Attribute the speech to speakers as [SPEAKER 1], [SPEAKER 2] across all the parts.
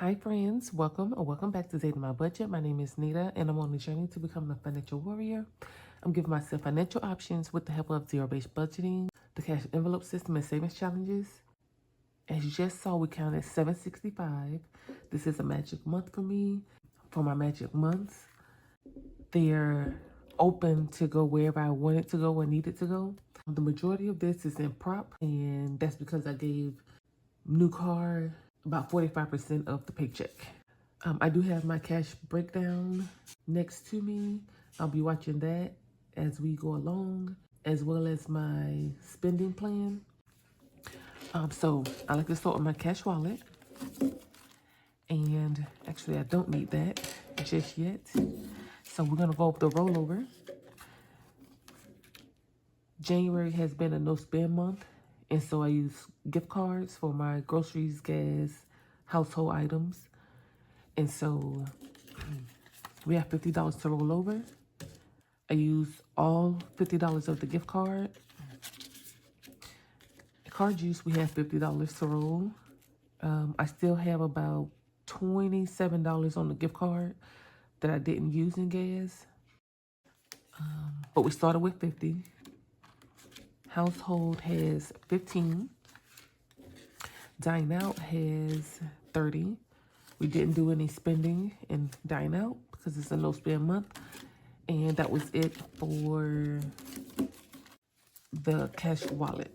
[SPEAKER 1] Hi friends, welcome or welcome back to Dating My Budget. My name is Nita and I'm on a journey to become a financial warrior. I'm giving myself financial options with the help of zero-based budgeting, the cash envelope system, and savings challenges. As you just saw, we counted 765. This is a magic month for me. For my magic months, they're open to go wherever I want it to go or need it to go. The majority of this is in prop, and that's because I gave new car about 45% of the paycheck. I do have my cash breakdown next to me. I'll be watching that as we go along, as well as my spending plan. So I like to start with my cash wallet. And actually, I don't need that just yet. So we're going to go over the rollover. January has been a no spend month. And so I use gift cards for my groceries, gas, household items. And so we have $50 to roll over. I use all $50 of the gift card. Card use, we have $50 to roll. I still have about $27 on the gift card that I didn't use in gas. But we started with 50. Household has 15. Dine out has 30. We didn't do any spending in dine out because it's a no spend month. And that was it for the cash wallet.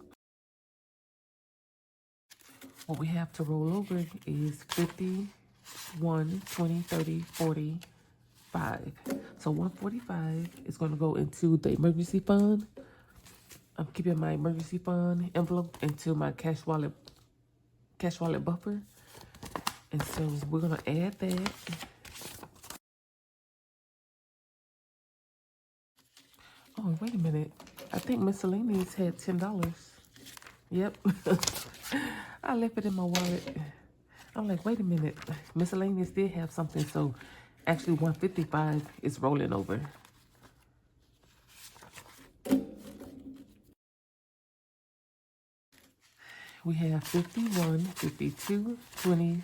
[SPEAKER 1] What we have to roll over is 50, 1, 20, 30, 40, 5. So 145 is going to go into the emergency fund. I'm keeping my emergency fund envelope into my cash wallet buffer. And so we're going to add that. Oh, wait a minute. I think miscellaneous had $10. Yep. I left it in my wallet. I'm like, wait a minute. Miscellaneous did have something, so actually 155 is rolling over. We have 51, 52, 20,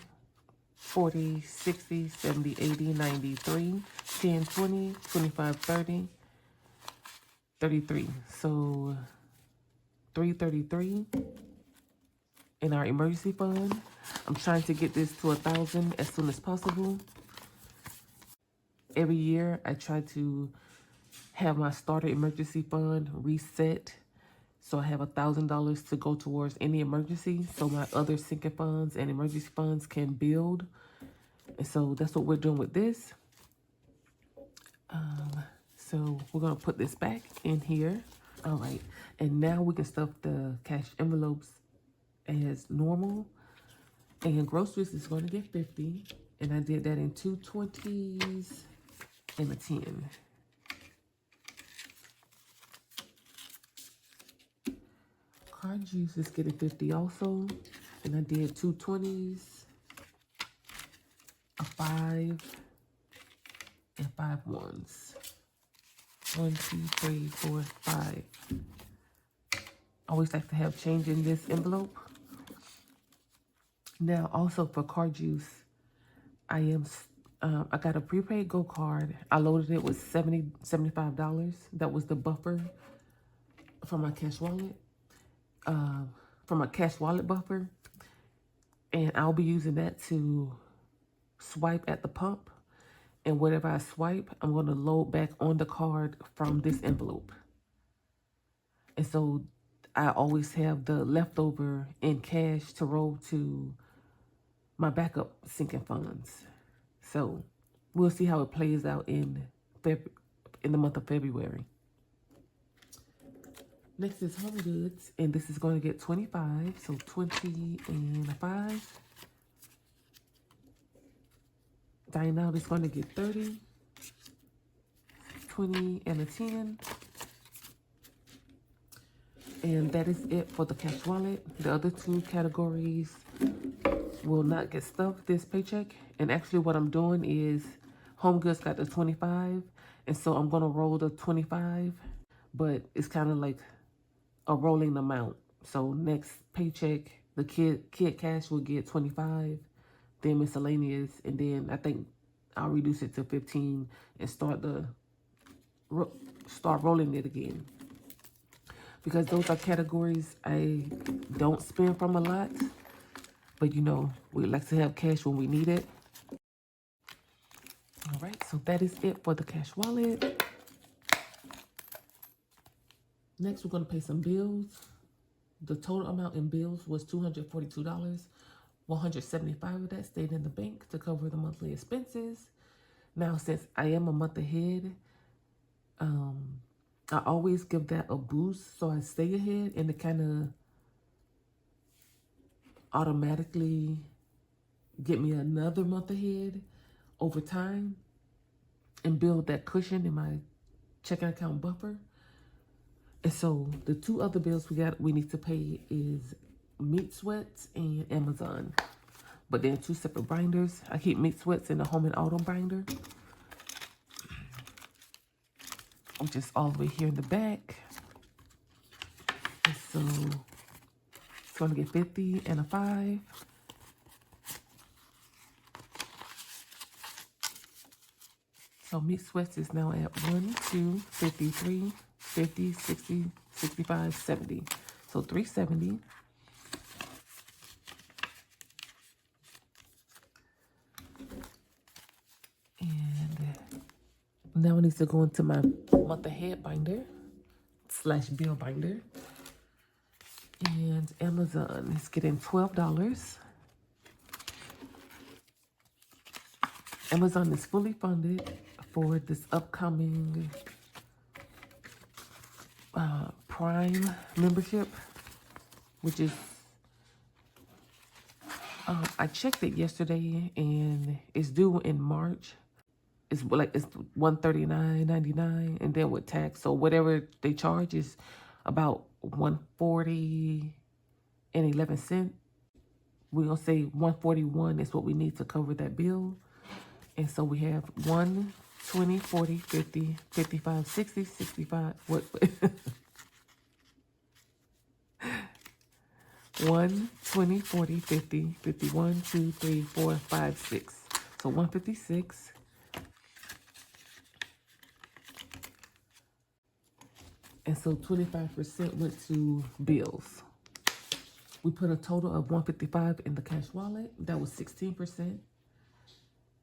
[SPEAKER 1] 40, 60, 70, 80, 93, 10, 20, 25, 30, 33. So 333 in our emergency fund. I'm trying to get this to 1,000 as soon as possible. Every year I try to have my starter emergency fund reset, so I have $1,000 to go towards any emergency, so my other sinking funds and emergency funds can build. And so that's what we're doing with this. So we're gonna put this back in here. All right, and now we can stuff the cash envelopes as normal. And groceries is going to get 50, and I did that in 2 20s and a 10. Card juice is getting 50 also, and I did 2 20s, a 5, and 5 ones. 1, 2, 3, 4, 5. Always like to have change in this envelope. Now, also for card juice, I got a prepaid Go card. I loaded it with $75. That was the buffer from my cash wallet. From a cash wallet buffer. And I'll be using that to swipe at the pump. And whatever I swipe, I'm going to load back on the card from this envelope. And so I always have the leftover in cash to roll to my backup sinking funds. So we'll see how it plays out in the month of February. Next is home goods, and this is going to get 25, so 20 and a 5. Dine out is going to get 30, 20 and a 10. And that is it for the cash wallet. The other two categories will not get stuffed this paycheck. And actually what I'm doing is home goods got the 25, and so I'm going to roll the 25, but it's kind of like a rolling amount. So next paycheck, the kid cash will get 25, then miscellaneous, and then I think I'll reduce it to 15 and start rolling it again. Because those are categories I don't spend from a lot, but you know, we like to have cash when we need it. All right, so that is it for the cash wallet. Next, we're going to pay some bills. The total amount in bills was $242. $175 of that stayed in the bank to cover the monthly expenses. Now, since I am a month ahead, I always give that a boost so I stay ahead, and it kind of automatically get me another month ahead over time and build that cushion in my checking account buffer. And so the two other bills we need to pay is Meat Sweats and Amazon. But they're two separate binders. I keep Meat Sweats in the home and auto binder, which is all the way here in the back. And so it's going to get 50 and a 5. So Meat Sweats is now at 1, 2, 53, 50, 60, 65, 70. So 370. And now I need to go into my month ahead binder / bill binder. And Amazon is getting $12. Amazon is fully funded for this upcoming Prime membership, which is, I checked it yesterday and it's due in March. It's $139.99 and then with tax. So whatever they charge is about $140.11. We're going to say $141 is what we need to cover that bill. And so we have 1, 20, 40, 50, 55, 60, 65. What? 1, 20, 40, 50, 51, 2, 3, 4, 5, 6. So 156. And so 25% went to bills. We put a total of 155 in the cash wallet. That was 16%.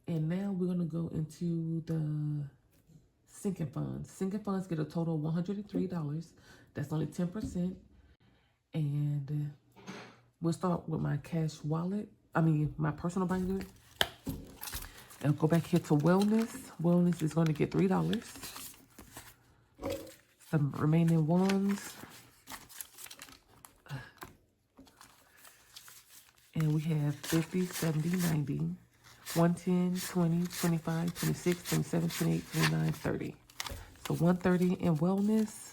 [SPEAKER 1] And now we're going to go into the sinking funds. Sinking funds get a total of $103. That's only 10%. And we'll start with my cash wallet. My personal binder. And go back here to wellness. Wellness is going to get $3. The remaining ones. And we have 50, 70, 90, 110, 20, 25, 26, 27, 28, 29, 30. So 130 in wellness.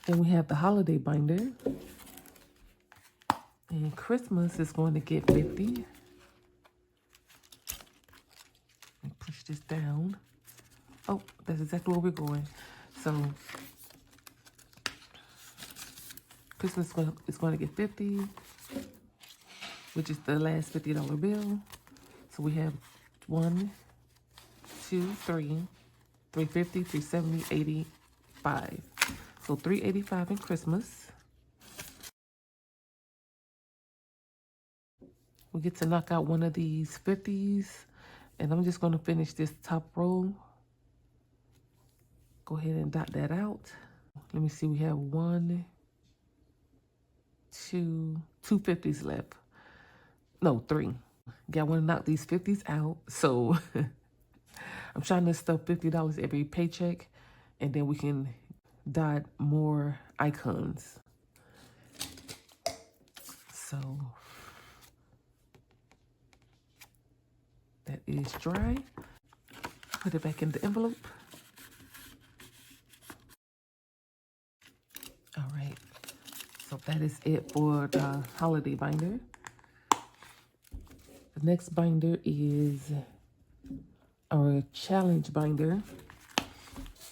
[SPEAKER 1] Then we have the holiday binder. And Christmas is going to get 50. Let me push this down. Oh, that's exactly where we're going. So Christmas is going to get 50, which is the last $50 bill. So we have 1, 2, 3, 350, 370, 85. So 385 in Christmas. We get to knock out one of these 50s, and I'm just going to finish this top row. Go ahead and dot that out. Let me see, we have 1, 2 50s left. No, 3. Got to knock these 50s out. So I'm trying to stuff $50 every paycheck, and then we can dot more icons. So that is dry. Put it back in the envelope. All right. So that is it for the holiday binder. The next binder is our challenge binder.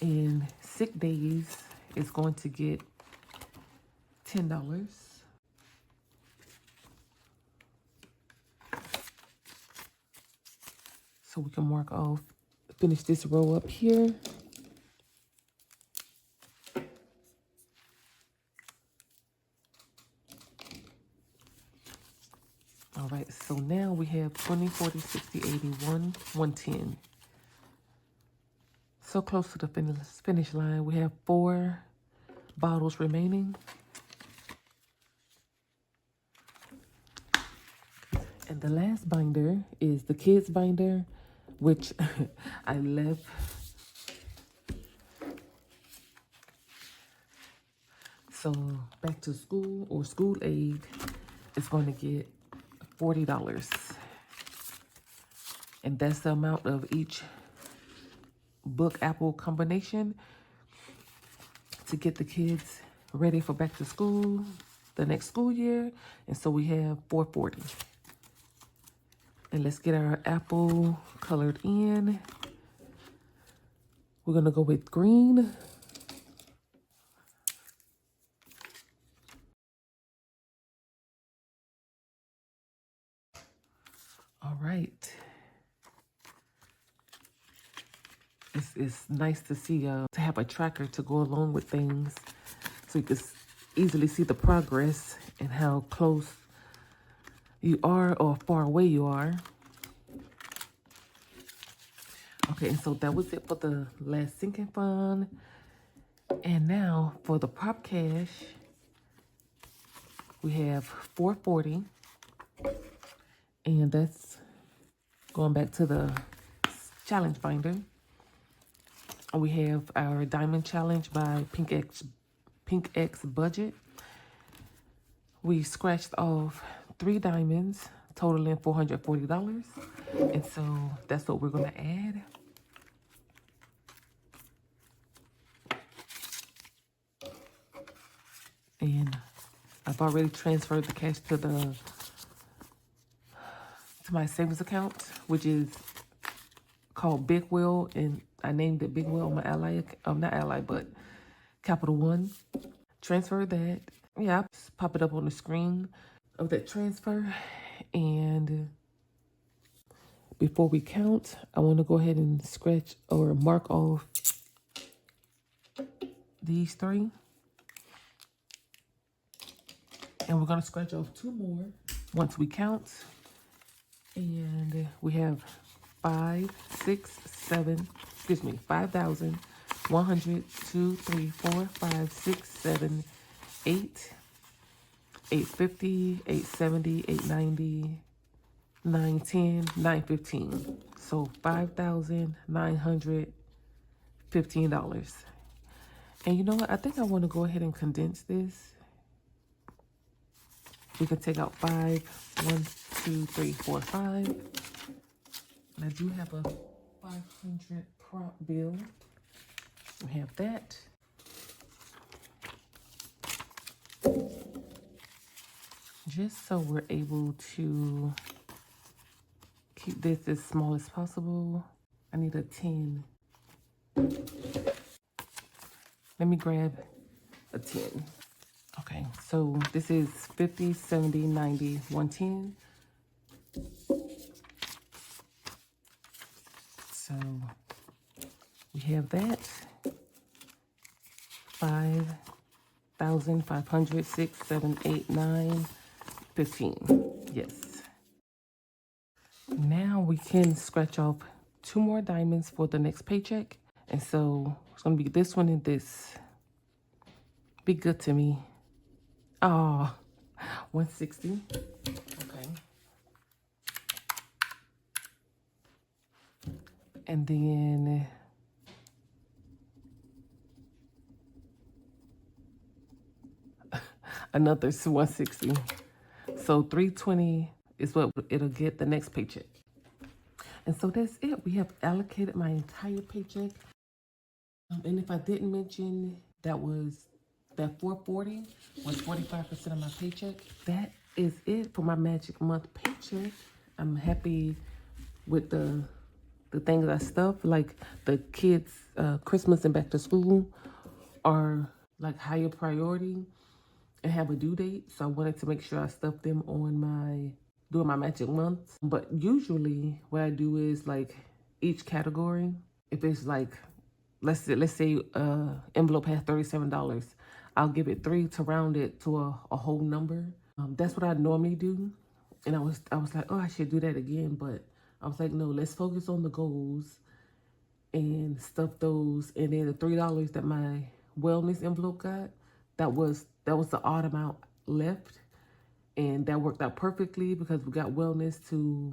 [SPEAKER 1] And sick days is going to get $10. So we can mark off, finish this row up here. All right, so now we have 20, 40, 60, 80, 110. So close to the finish line. We have 4 bottles remaining. And the last binder is the kids binder, which I left. So back to school or school aid is going to get $40. And that's the amount of each book apple combination to get the kids ready for back to school the next school year. And so we have $440. And let's get our apple colored in. We're gonna go with green. All right. It's nice to see, to have a tracker to go along with things so you can easily see the progress and how close you are or far away you are. Okay, and so that was it for the last sinking fund. And now for the prop cash, we have $440. And that's going back to the challenge binder. We have our diamond challenge by Pink X Budget. We scratched off 3 diamonds, totaling $440. And so that's what we're gonna add. And I've already transferred the cash to my savings account, which is called Big Wheel, and I named it Big Wheel on my Ally, not Ally, but Capital One. Transfer that. Yeah, I'll just pop it up on the screen of that transfer. And before we count, I want to go ahead and scratch or mark off these 3. And we're going to scratch off 2 more once we count. And we have 5,100, 2, 3, 4, 5, 6, 7, 8, 850, 870, 890, 910, 915. So $5,915. And you know what? I think I want to go ahead and condense this. We can take out 5, 1, 2, 3, 4, 5. And I do have a 500 prop bill. We have that. Just so we're able to keep this as small as possible, I need a 10. Let me grab a 10. Okay, so this is 50, 70, 90, 110. So we have that. 5,500, 6, 7, 8, 9, 15. Yes. Now we can scratch off 2 more diamonds for the next paycheck. And so it's going to be this one and this. Be good to me. Oh, 160. Okay. And then another 160. So 320 is what it'll get the next paycheck. And so that's it. We have allocated my entire paycheck. And if I didn't mention, that 440 was 45% of my paycheck. That is it for my magic month paycheck. I'm happy with the things I stuffed, like the kids' Christmas and back to school are like higher priority. and have a due date. So I wanted to make sure I stuffed them on during my magic months. But usually what I do is like each category, if it's like, let's say envelope has $37, I'll give it 3 to round it to a whole number. That's what I normally do. And I was like, oh, I should do that again. But I was like, no, let's focus on the goals and stuff those. And then the $3 that my wellness envelope got, that was the odd amount left. And that worked out perfectly because we got wellness to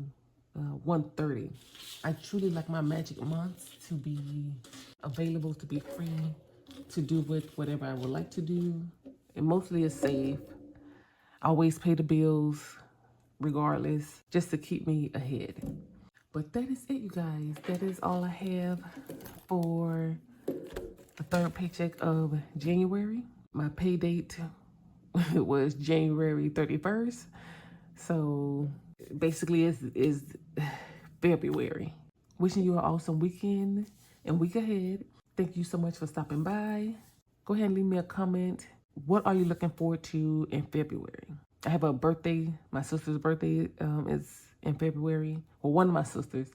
[SPEAKER 1] $130. I truly like my magic months to be available, to be free, to do with whatever I would like to do. And mostly it's safe. I always pay the bills regardless, just to keep me ahead. But that is it, you guys. That is all I have for the third paycheck of January. My pay date was January 31st. So basically it's February. Wishing you an awesome weekend and week ahead. Thank you so much for stopping by. Go ahead and leave me a comment. What are you looking forward to in February? I have a birthday. My sister's birthday is in February. Well, one of my sisters.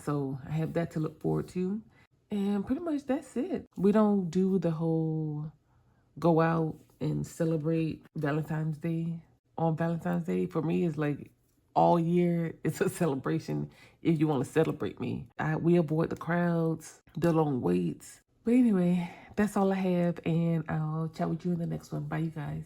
[SPEAKER 1] So I have that to look forward to. And pretty much that's it. We don't do the whole go out and celebrate Valentine's Day on Valentine's Day. For me, it's like all year it's a celebration if you want to celebrate me. We avoid the crowds, the long waits. But anyway, that's all I have, and I'll chat with you in the next one. Bye, you guys.